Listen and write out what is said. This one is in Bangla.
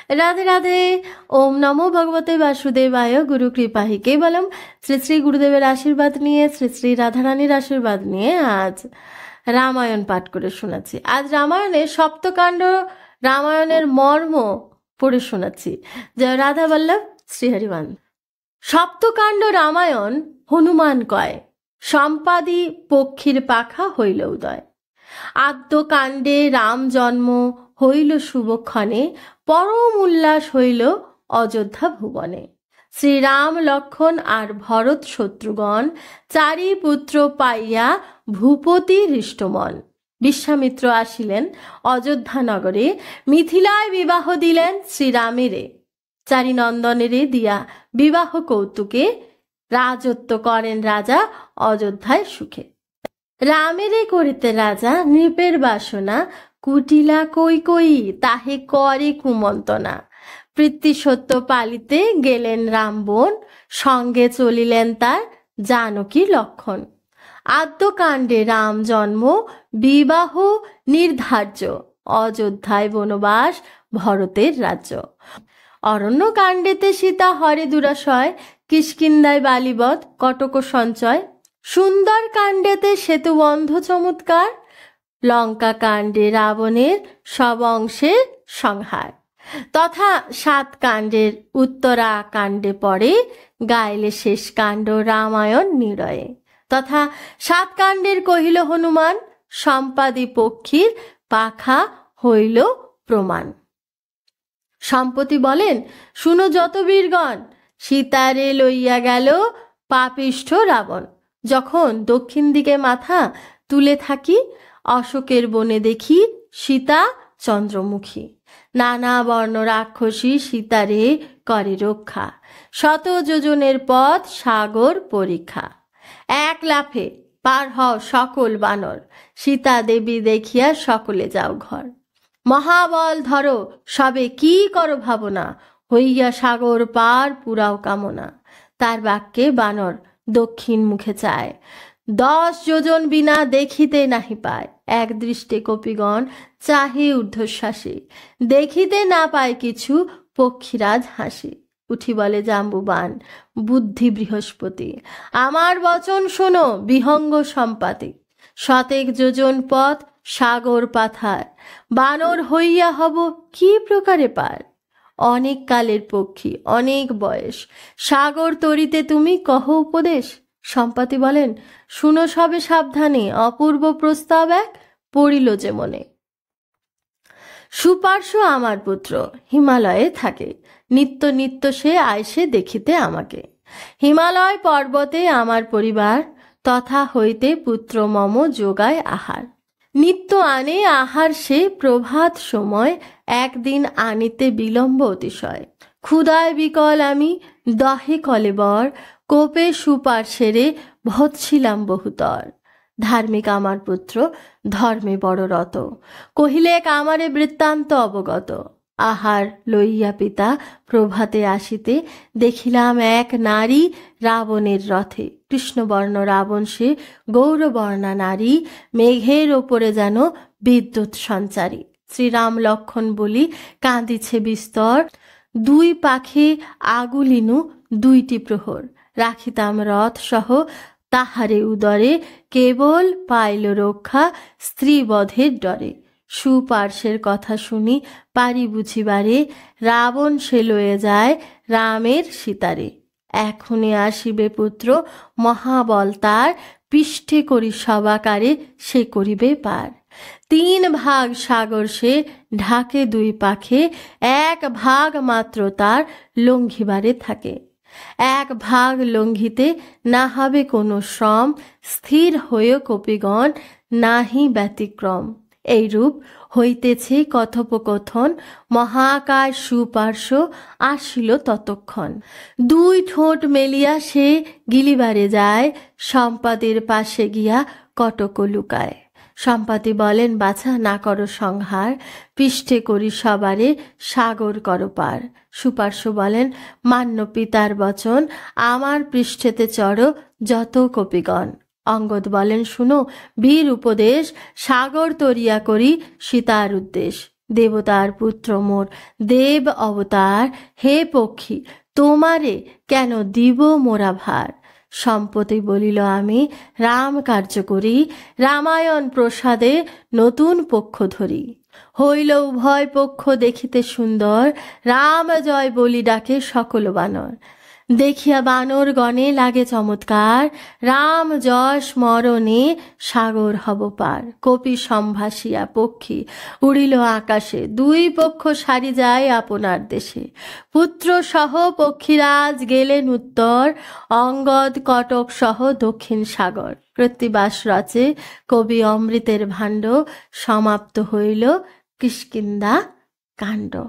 राधे राधे। ओम नमो भगवते वासुदेवाय। गुरु कृपा ही केवलम। শ্রী শ্রী গুরুদেবের আশীর্বাদ নিয়ে, শ্রী শ্রী রাধারানীর আশীর্বাদ নিয়ে আজ রামায়ণ পাঠ করে শোনাচ্ছি। আজ রামায়ণের সপ্তকাণ্ড, রামায়ণের মর্ম পড়ে শোনাচ্ছি। জয় রাধা বল্লভ শ্রীহরিমান। সপ্তকাণ্ড রামায়ণ হনুমান কয়, সম্পাদি পক্ষীর পাখা হইল উদয়। আদ্যকাণ্ডে রাম জন্ম হইল শুভক্ষণে, পরম উল্লাস হইল অযোধ্যা ভুবনে। শ্রীরাম লক্ষণ আর ভরত শত্রুগণ, চারি পুত্র পাইয়া ভূপতি হৃষ্টমন। বিশ্বামিত্র আসিলেন অযোধ্যা নগরে, মিথিলায় বিবাহ দিলেন শ্রীরামেরে। চারি নন্দনেরে দিয়া বিবাহ কৌতুকে, রাজত্ব করেন রাজা অযোধ্যায় সুখে। রামেরে করিতে রাজা নৃপের বাসনা, কুটিলা কই কই তাহে করে কুমন্তনা। প্রীতি সত্য পালিতে গেলেন রামবন, সঙ্গে চলিলেন তার জানকী লক্ষণ। আদ্যকাণ্ডে রাম জন্ম বিবাহ নির্ধার্য, অযোধ্যায় বনবাস ভরতের রাজ্য। অরণ্যকাণ্ডেতে সীতা হরে দুরাশয়, কিষ্কিন্ধায় বালিবধ কটক সঞ্চয়। সুন্দর কাণ্ডেতে সেতুবন্ধ চমৎকার, লঙ্কা কাণ্ডে রাবণের সব অংশের সংহার। তথা সাত কাণ্ডের উত্তরা কাণ্ডে পড়ে, গাইলে শেষ কাণ্ড রামায়ণ নিরয়ে। তথা সাত কাণ্ডের কহিল হনুমান, সম্পাদি পক্ষীর পাখা হইল প্রমাণ। সম্পত্তি বলেন, শুনো যত বীরগণ, সীতারে লইয়া গেল পাপিষ্ঠ রাবণ। যখন দক্ষিণ দিকে মাথা তুলে থাকি, অশোকের বনে দেখি সীতা চন্দ্রমুখী। নানা বর্ণ রাক্ষসী সীতারে করে রক্ষা, শত যোজনের পথ সাগর পরীক্ষা। এক লাফে পার হও সকল বানর, সীতা দেবী দেখিয়া সকলে যাও ঘর। মহাবল ধরো সবে কি করো ভাবনা, হইয়া সাগর পার পুরাও কামনা। তার বাক্যে বানর দক্ষিণ মুখে চায়, 10 যোজন বিনা দেখিতে নাহি পায়। এক দৃষ্টে কপিগণ চাহে ঊর্ধ্বশ্বাসে, দেখিতে না পায় কিছু পক্ষীরাজ হাসি। উঠি বলে জাম্বুবান বুদ্ধি বৃহস্পতি, আমার বচন শোনো বিহঙ্গ সম্পাতি। শতেক যোজন পথ সাগর পাথার, বানর হইয়া হব কি প্রকারে পার। অনেক কালের পক্ষী অনেক বয়স, সাগর তরিতে তুমি কহ উপদেশ। সম্পাতি বলেন, শুনো সবে সাবধানে, অপূর্ব প্রস্তাব এক পড়িল যে মনে। সুপার্শ্ব আমার পুত্র হিমালয়ে থাকে, নিত্য নিত্য সে আইসে দেখিতে আমাকে। হিমালয় পর্বতে আমার পরিবার, তথা হইতে পুত্র মম যোগায় আহার। নিত্য আনে আহার সে প্রভাত সময়, একদিন আনিতে বিলম্ব অতিশয়। ক্ষুধায় বিকল আমি দহে কলেবর, কোপে সুপার্শ্বেরে ভৎছিলাম বহুতর। ধার্মিক আমার পুত্র ধর্মে বড় রত, কহিলে আমারে বৃত্তান্ত অবগত। আহার লইয়া পিতা প্রভাতে আসিতে, দেখিলাম এক নারী রাবণের রথে। কৃষ্ণবর্ণ রাবণ সে গৌরবর্ণা নারী, মেঘের ওপরে যেন বিদ্যুৎ সঞ্চারী। শ্রীরাম লক্ষণ বলি কাঁদিছে বিস্তর, দুই পাখে আগুলিনু 2টি প্রহর। রাখিতাম রথ সহ তাহারে উদরে, কেবল পাইল রক্ষা স্ত্রী বধের ডরে। সুপার্শ্বের কথা শুনি পারি বুঝিবারে, রাবণ সে লয়ে যায় রামের সীতারে। এখনই আসিবে পুত্র মহাবল তার, পৃষ্ঠে করি সবাকারে সে করিবে পার। 3 ভাগ সাগর সে ঢাকে 2 পাখে, 1 ভাগ মাত্র তার লঙ্ঘিবারে থাকে। 1 ভাগ লঙ্ঘিতে না হবে কোনো শ্রম, স্থির হয়ে কপিগণ নাহি ব্যতিক্রম। এইরূপ হইতেছে কথোপকথন, মহাকাশ সুপার্শ্ব আসিল ততক্ষণ। 2 ঠোঁট মেলিয়া সে গিলিবারে যায়, সম্পাদের পাশে গিয়া কটক লুকায়। সম্পাতি বলেন, বাছা না করো সংহার, পৃষ্ঠে করি সবারে সাগর করো পার। সুপার্শ্ব বলেন, মান্য পিতার বচন, আমার পৃষ্ঠেতে চড়ো যত কপিগণ। অঙ্গদ বলেন, শুনো বীর উপদেশ, সাগর তরিয়া করি সীতার উদ্দেশ। দেবতার পুত্র মোর দেব অবতার, হে পক্ষী তোমারে কেন দিব মোরা ভার। সম্পত্তি বলিল আমি রাম কার্য করি, রামায়ণ প্রসাদে নতুন পক্ষ ধরি। হইল উভয় পক্ষ দেখিতে সুন্দর, রাম জয় বলি ডাকে সকল বানর। দেখিয়া বানর গণে লাগে চমৎকার, রাম যশ স্মরণে সাগর হব পার। কপি সম্ভাসিয়া পক্ষী উড়িল আকাশে, দুই পক্ষ সারি যায় আপনার দেশে। পুত্র সহ পক্ষীরাজ গেলেন উত্তর, অঙ্গদ কটক সহ দক্ষিণ সাগর। কৃত্তিবাস রচে কবি অমৃতের ভাণ্ড, সমাপ্ত হইল কিষ্কিন্ধা কাণ্ড।